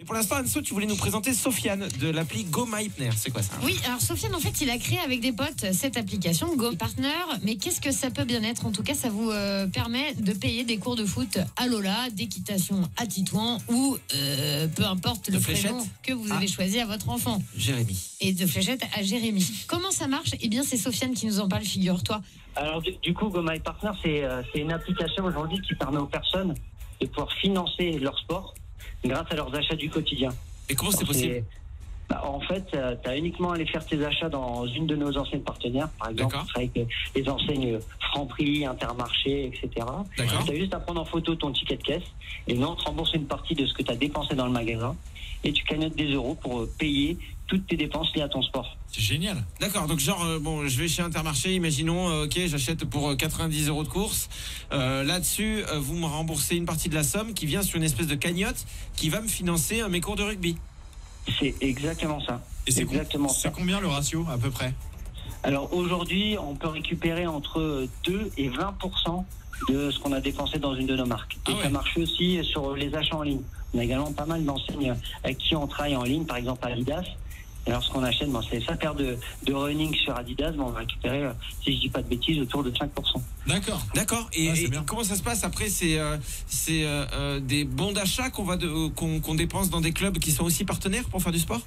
Mais pour l'instant, Anso, tu voulais nous présenter Sofiane de l'appli Go My Partner. C'est quoi ça? Oui, alors Sofiane, en fait, il a créé avec des potes cette application Go Partner. Mais qu'est-ce que ça peut bien être? En tout cas, ça vous permet de payer des cours de foot à Lola, d'équitation à Titouan ou peu importe le prénom que vous avez choisi à votre enfant. Jérémy. Et de fléchette à Jérémy. Comment ça marche? Eh bien, c'est Sofiane qui nous en parle, figure-toi. Alors du coup, Go My Partner, c'est une application aujourd'hui qui permet aux personnes de pouvoir financer leur sport grâce à leurs achats du quotidien. Et comment c'est possible? En fait, tu as uniquement à aller faire tes achats dans une de nos enseignes partenaires, par exemple, avec les enseignes Franprix, Intermarché, etc. Tu as juste à prendre en photo ton ticket de caisse et nous, on te rembourse une partie de ce que tu as dépensé dans le magasin et tu cagnottes des euros pour payer toutes tes dépenses liées à ton sport. C'est génial. D'accord, donc genre, bon, je vais chez Intermarché, imaginons, ok, j'achète pour 90 € de course. Là-dessus, vous me remboursez une partie de la somme qui vient sur une espèce de cagnotte qui va me financer mes cours de rugby. C'est exactement ça. Et c'est combien le ratio à peu près? Alors aujourd'hui, on peut récupérer entre 2 et 20% de ce qu'on a dépensé dans une de nos marques. Et ça marche aussi sur les achats en ligne. On a également pas mal d'enseignes avec qui on travaille en ligne, par exemple Adidas. Et lorsqu'on achète, c'est sa paire de running sur Adidas, on va récupérer, si je dis pas de bêtises, autour de 5%. D'accord. Et comment ça se passe après? C'est des bons d'achat qu'on dépense dans des clubs qui sont aussi partenaires pour faire du sport?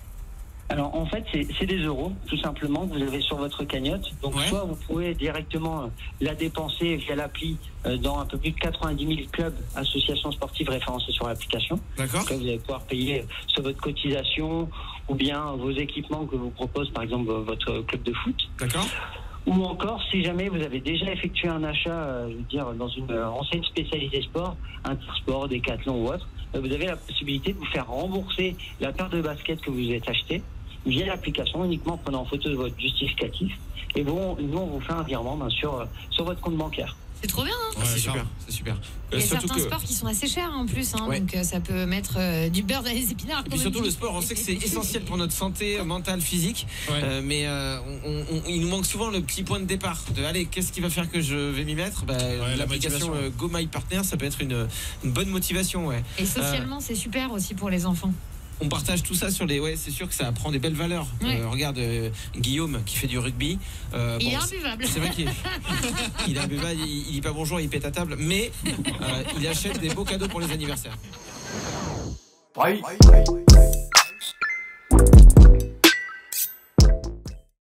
Alors en fait, c'est des euros, tout simplement, que vous avez sur votre cagnotte. Donc soit vous pouvez directement la dépenser via l'appli dans un peu plus de 90 000 clubs, associations sportives référencées sur l'application. D'accord. Vous allez pouvoir payer sur votre cotisation ou bien vos équipements que vous propose par exemple votre club de foot. D'accord. Ou encore, si jamais vous avez déjà effectué un achat, je veux dire, dans une enseigne spécialisée sport, Intersport, Decathlon ou autre, vous avez la possibilité de vous faire rembourser la paire de baskets que vous avez achetée via l'application, uniquement en prenant en photo de votre justificatif. Et bon, nous, on vous fait un virement sur votre compte bancaire. C'est trop bien, hein? C'est super, c'est super. Il y a certains sports qui sont assez chers en plus, hein, donc ça peut mettre du beurre dans les épinards. Et puis surtout le sport, on sait que c'est essentiel pour notre santé mentale, physique, mais il nous manque souvent le petit point de départ. Allez, qu'est-ce qui va faire que je vais m'y mettre? L'application Go My Partner, ça peut être une bonne motivation. Et socialement, c'est super aussi pour les enfants. On partage tout ça sur les... c'est sûr que ça apprend des belles valeurs. Regarde Guillaume qui fait du rugby. Il est imbuvable. C'est vrai qu'il est imbuvable, il dit pas bonjour, il pète à table, mais il achète des beaux cadeaux pour les anniversaires.